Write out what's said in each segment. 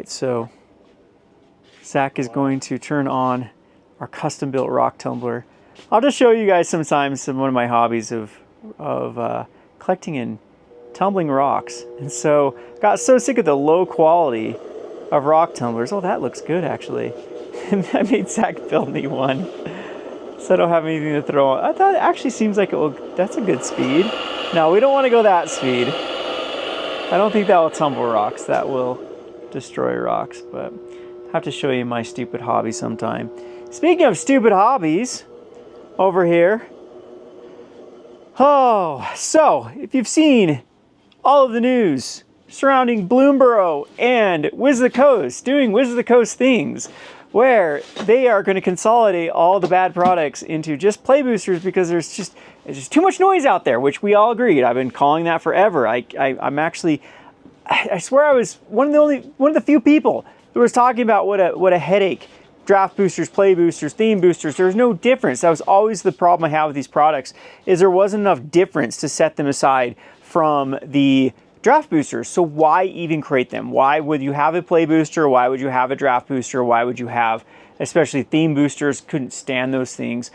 right, so Zach is going to turn on our custom-built rock tumbler. I'll just show you guys sometimes one of my hobbies of collecting and tumbling rocks. And so got so sick of the low quality of rock tumblers. Oh, that looks good actually. And I made Zach build me one, so I don't have anything to throw on. I thought it actually seems like it will. That's a good speed. No, we don't want to go that speed. I don't think that will tumble rocks. That will destroy rocks. But I have to show you my stupid hobby sometime. Speaking of stupid hobbies, over here. Oh, so if you've seen all of the news surrounding Bloomburrow and Wiz of the Coast doing Wiz of the Coast things, where they are going to consolidate all the bad products into just play boosters because there's just too much noise out there, which we all agreed. I've been calling that forever. I'm actually, I swear I was one of the few people who was talking about what a headache draft boosters, play boosters, theme boosters. There's no difference. That was always the problem I have with these products, is there wasn't enough difference to set them aside from the draft boosters. So why even create them? Why would you have a play booster? Why would you have a draft booster? Why would you have, especially theme boosters? Couldn't stand those things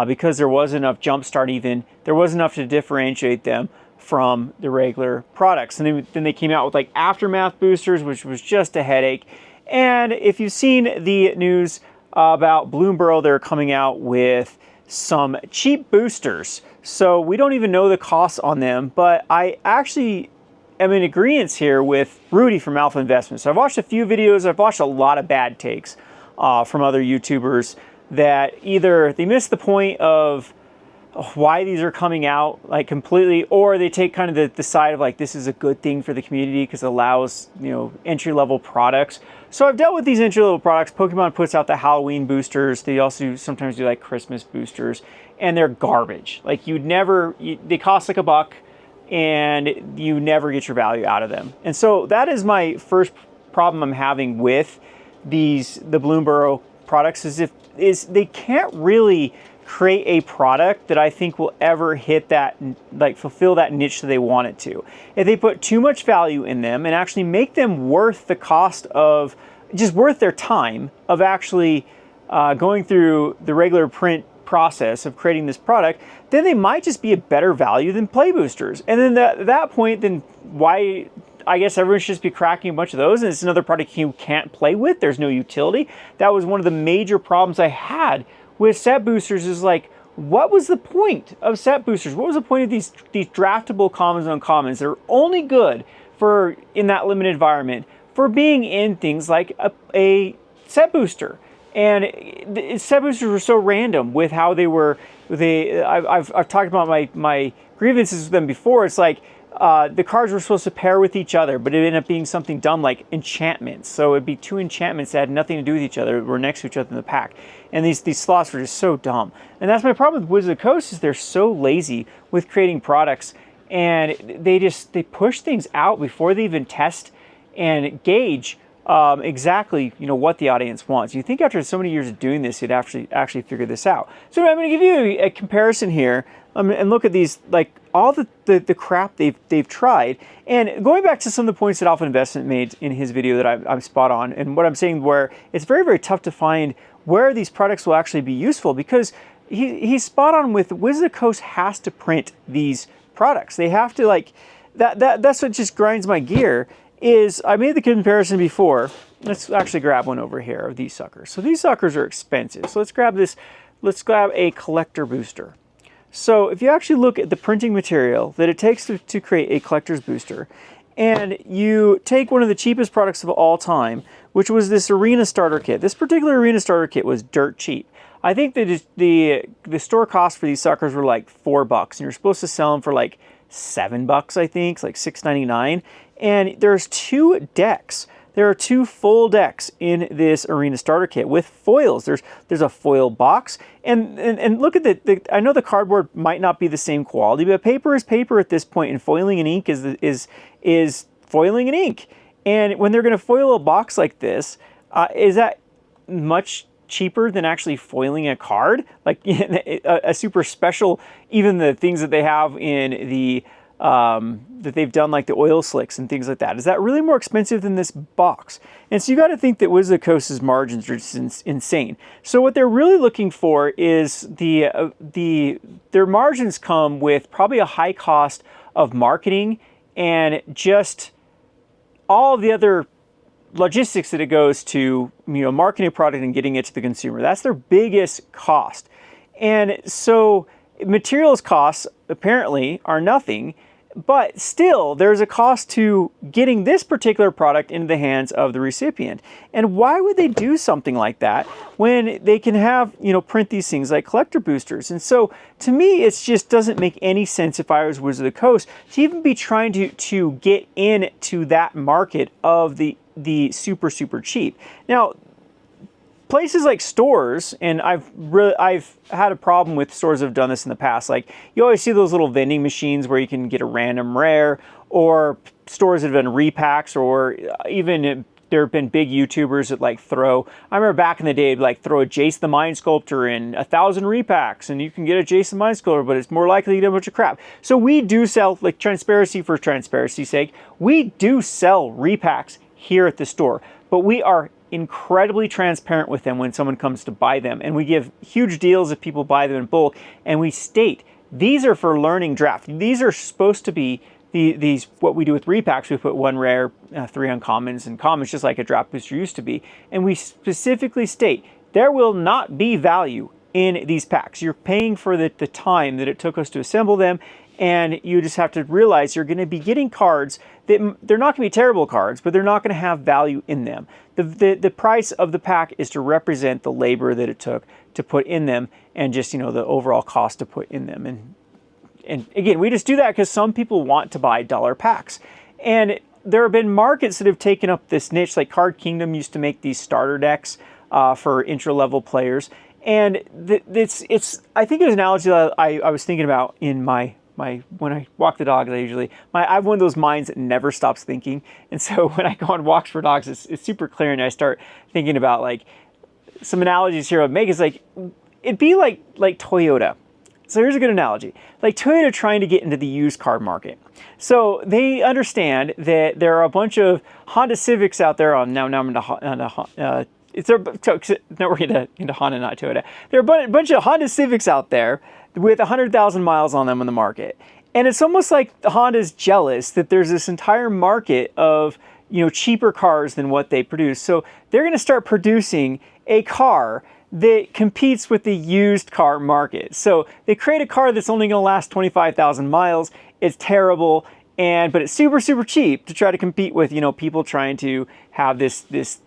because there wasn't enough jumpstart even. There wasn't enough to differentiate them from the regular products. And then they came out with like aftermath boosters, which was just a headache. And if you've seen the news about Bloomburrow, they're coming out with some cheap boosters. So we don't even know the costs on them, but I actually am in agreement here with Rudy from Alpha Investments. So I've watched a few videos. I've watched a lot of bad takes from other YouTubers that either they miss the point of why these are coming out like completely, or they take kind of the side of like, this is a good thing for the community because it allows, you know, entry-level products. So I've dealt with these entry-level products. Pokemon puts out the Halloween boosters. They also sometimes do like Christmas boosters, and they're garbage. Like they cost like $1 and you never get your value out of them. And so that is my first problem I'm having with the Bloomburrow products is they can't really create a product that I think will ever hit that, like fulfill that niche that they want it to. If they put too much value in them and actually make them worth the cost of, just worth their time of actually going through the regular print process of creating this product, then they might just be a better value than play boosters. And then at that point, then why, I guess everyone should just be cracking a bunch of those, and it's another product you can't play with. There's no utility. That was one of the major problems I had with set boosters, is like, what was the point of set boosters? What was the point of these draftable commons and uncommons? They're only good for, in that limited environment, for being in things like a set booster. And set boosters were so random with how they were. I've talked about my grievances with them before. It's like the cards were supposed to pair with each other, but it ended up being something dumb like enchantments. So it'd be two enchantments that had nothing to do with each other, were next to each other in the pack. And these slots were just so dumb. And that's my problem with Wizard of the Coast, is they're so lazy with creating products, and they push things out before they even test and gauge exactly, you know, what the audience wants. You think after so many years of doing this, you'd actually figure this out. So I'm going to give you a comparison here, and look at these, like all the crap they've tried. And going back to some of the points that Alpha Investment made in his video that I'm spot on, and what I'm saying, where it's very, very tough to find where these products will actually be useful, because he's spot on with Wizard of the Coast has to print these products. They have to, like, that's what just grinds my gear. Is I made the comparison before. Let's actually grab one over here of these suckers. So these suckers are expensive. So let's grab this. Let's grab a collector booster. So if you actually look at the printing material that it takes to create a collector's booster, and you take one of the cheapest products of all time, which was this arena starter kit. This particular arena starter kit was dirt cheap. I think that the store cost for these suckers were like $4, and you're supposed to sell them for like $7, I think. It's like $6.99. And there's 2 decks. There are 2 full decks in this arena starter kit with foils. There's a foil box, and look at I know the cardboard might not be the same quality, but paper is paper at this point, and foiling and ink is foiling and ink. And when they're going to foil a box like this, is that much cheaper than actually foiling a card? Like a super special, even the things that they have in the that they've done, like the oil slicks and things like that. Is that really more expensive than this box? And so you got to think that Wizard of the Coast's margins are just insane. So what they're really looking for is their margins come with probably a high cost of marketing and just all the other logistics that it goes to, marketing a product and getting it to the consumer. That's their biggest cost. And so materials costs apparently are nothing, but still there's a cost to getting this particular product into the hands of the recipient. And why would they do something like that when they can have, print these things like collector boosters? And so to me, it just doesn't make any sense if I was Wizard of the Coast to even be trying to get into that market of the super, super cheap. Now, places like stores, and I've had a problem with stores that have done this in the past. Like, you always see those little vending machines where you can get a random rare, or stores that have done repacks, or even there have been big YouTubers that I remember back in the day, throw a Jace the Mind Sculptor in 1,000 repacks, and you can get a Jace the Mind Sculptor, but it's more likely to get a bunch of crap. So we do sell, transparency for transparency's sake, we do sell repacks here at the store, but we are incredibly transparent with them when someone comes to buy them, and we give huge deals if people buy them in bulk, and we state these are for learning draft. These are supposed to be these what we do with repacks. We put 1 rare, 3 uncommons and commons, just like a draft booster used to be, and we specifically state there will not be value in these packs. You're paying for the time that it took us to assemble them, and you just have to realize you're going to be getting cards that they're not going to be terrible cards, but they're not going to have value in them. The price of the pack is to represent the labor that it took to put in them, and just, the overall cost to put in them. And again, we just do that because some people want to buy dollar packs. And there have been markets that have taken up this niche, like Card Kingdom used to make these starter decks for intro-level players. And I think it's an analogy that I was thinking about in when I walk the dogs. I have one of those minds that never stops thinking. And so when I go on walks for dogs, it's super clear, and I start thinking about some analogies here I would make. Is it'd be like Toyota. So here's a good analogy. Like Toyota trying to get into the used car market. So they understand that there are a bunch of Honda Civics out there. Now I'm into Honda. Now we're into Honda, not Toyota. There are a bunch of Honda Civics out there with 100,000 miles on them in the market. And it's almost like Honda's jealous that there's this entire market of, cheaper cars than what they produce. So they're going to start producing a car that competes with the used car market. So they create a car that's only going to last 25,000 miles. It's terrible, but it's super, super cheap to try to compete with, people trying to have these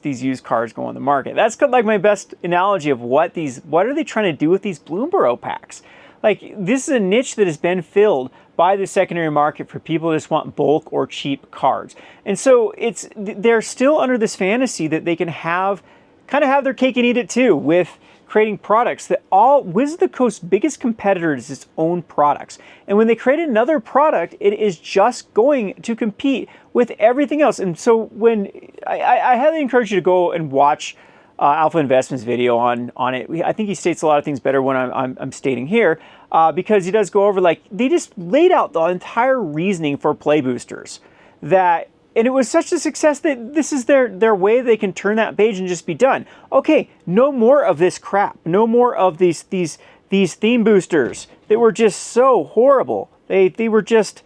used cars go on the market. That's like my best analogy of what are they trying to do with these Bloomburrow packs? This is a niche that has been filled by the secondary market for people who just want bulk or cheap cards. And so they're still under this fantasy that they can kind of have their cake and eat it too, with creating products that Wizard of the Coast's biggest competitor is its own products. And when they create another product, it is just going to compete with everything else. And so when I highly encourage you to go and watch Alpha Investments video on it. I think he states a lot of things better when I'm stating here, because he does go over, they just laid out the entire reasoning for play boosters, and it was such a success that this is their way they can turn that page and just be done. Okay, no more of this crap. No more of these theme boosters that were just so horrible. They were just,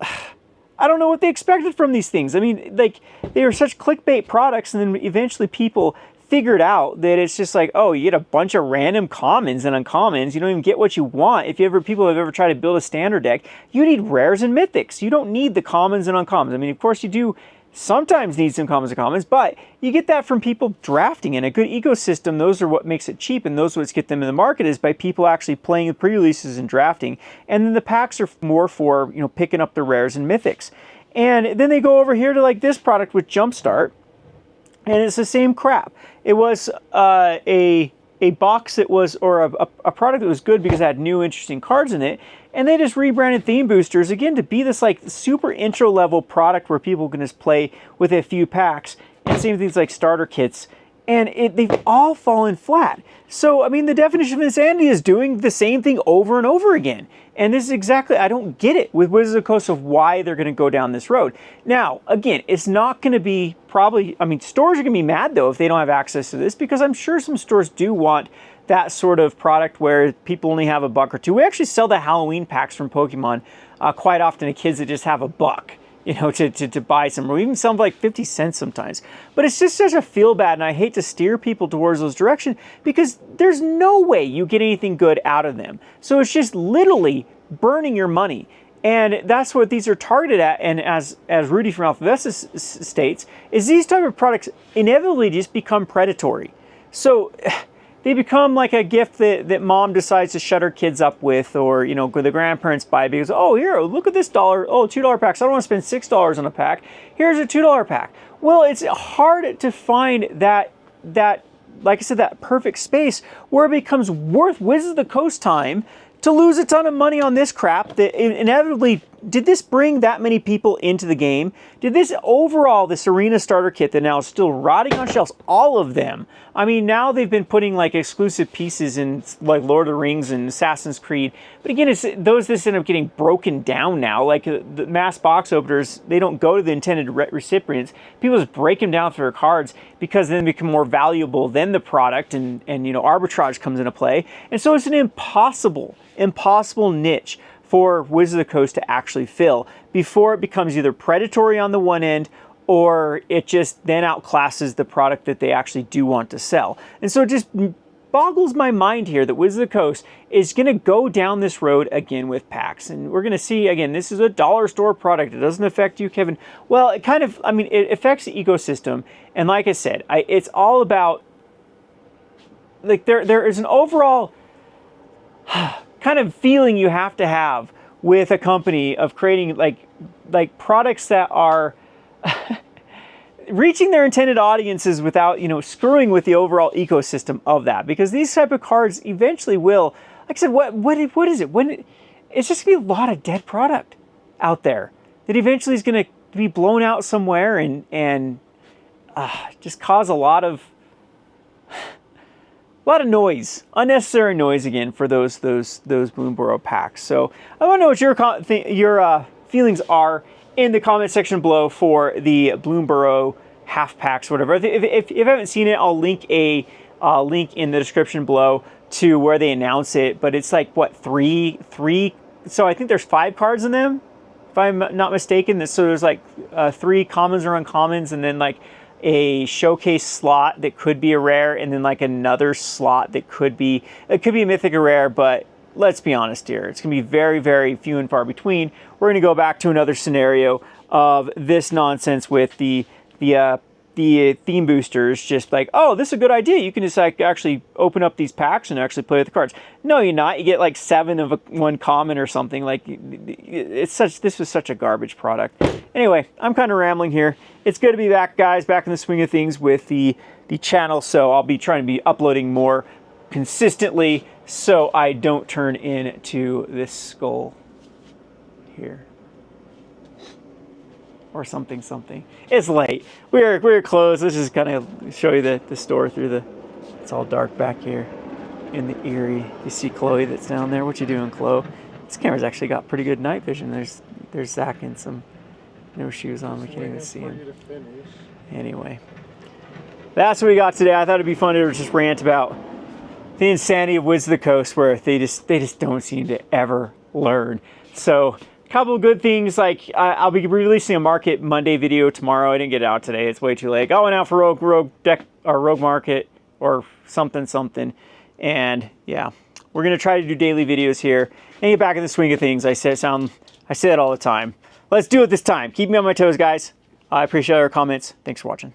I don't know what they expected from these things. I mean, they were such clickbait products, and then eventually people figured out that it's just oh, you get a bunch of random commons and uncommons. You don't even get what you want. If people have ever tried to build a standard deck, you need rares and mythics. You don't need the commons and uncommons. I mean, of course you do sometimes need some commons and commons, but you get that from people drafting in a good ecosystem. Those are what makes it cheap, and those are what get them in the market, is by people actually playing the pre-releases and drafting. And then the packs are more for, picking up the rares and mythics. And then they go over here to this product with Jumpstart, and it's the same crap. It was a box that was, or a product that was good because it had new interesting cards in it, and they just rebranded Theme Boosters again to be this super intro level product where people can just play with a few packs, and same things like starter kits. and they've all fallen flat. So, I mean, the definition of insanity is doing the same thing over and over again. And this is exactly, I don't get it with Wizards of the Coast of why they're going to go down this road. Now, again, it's not going to be probably, I mean, stores are going to be mad though if they don't have access to this, because I'm sure some stores do want that sort of product where people only have $1 or $2. We actually sell the Halloween packs from Pokemon quite often to kids that just have $1. You know, to buy some, or even some like 50 cents sometimes. But it's just such a feel bad, and I hate to steer people towards those directions because there's no way you get anything good out of them. So it's just literally burning your money. And that's what these are targeted at, and as Rudy from Alphavesta states, is these type of products inevitably just become predatory. So they become like a gift that mom decides to shut her kids up with, or, you know, the grandparents buy because, oh, here, look at this $2 packs. I don't want to spend $6 on a pack. Here's a $2 pack. Well, it's hard to find that, like I said, that perfect space where it becomes worth Wizards of the Coast time to lose a ton of money on this crap that inevitably, did this bring that many people into the game? Did this overall, this arena starter kit that now is still rotting on shelves, all of them? I mean, now they've been putting like exclusive pieces in like Lord of the Rings and Assassin's Creed. But again, it's those that end up getting broken down now. Like the mass box openers, they don't go to the intended recipients. People just break them down for their cards because then they become more valuable than the product, and you know, arbitrage comes into play. And so it's an impossible niche for Wizards of the Coast to actually fill before it becomes either predatory on the one end, or it just then outclasses the product that they actually do want to sell. And so it just boggles my mind here that Wizards of the Coast is going to go down this road again with packs. And we're going to see, again, this is a dollar store product. It doesn't affect you, Kevin. Well, it kind of, I mean, it affects the ecosystem. And like I said, it's all about, like, there is an overall kind of feeling you have to have with a company of creating like products that are reaching their intended audiences without, you know, screwing with the overall ecosystem of that. Because these type of cards eventually will, like I said, what is it? It's just gonna be a lot of dead product out there that eventually is gonna be blown out somewhere and just cause a lot of noise, unnecessary noise again for those Bloomburrow packs. So I want to know what your feelings are in the comment section below for the Bloomburrow half packs, whatever. If you haven't seen it, I'll link a link in the description below to where they announce it. But it's like what, three? So I think there's 5 cards in them, if I'm not mistaken. So there's like 3 commons or uncommons, and then like a showcase slot that could be a rare, and then like another slot that could be a mythic or rare. But let's be honest here, it's gonna be very, very few and far between. We're gonna go back to another scenario of this nonsense with the theme boosters, just like, oh, this is a good idea. You can just like actually open up these packs and actually play with the cards. No, you're not. You get like 7 of one common or something. Like, this was such a garbage product. Anyway, I'm kind of rambling here. It's good to be back, guys, back in the swing of things with the channel. So I'll be trying to be uploading more consistently so I don't turn into this skull here. Or something. It's late. We're closed. Let's just kind of show you the store through the. It's all dark back here in the Erie. You see Chloe that's down there. What you doing, Chloe? This camera's actually got pretty good night vision. There's Zach in some no shoes on. We can't even see him. Anyway, that's what we got today. I thought it'd be fun to just rant about the insanity of Wizards of the Coast, where they just don't seem to ever learn. So, a couple of good things, like I'll be releasing a Market Monday video tomorrow. I didn't get it out today. It's way too late. I went out for Rogue Market or something. And yeah, we're gonna try to do daily videos here and get back in the swing of things. I say it all the time. Let's do it this time. Keep me on my toes, guys. I appreciate your comments. Thanks for watching.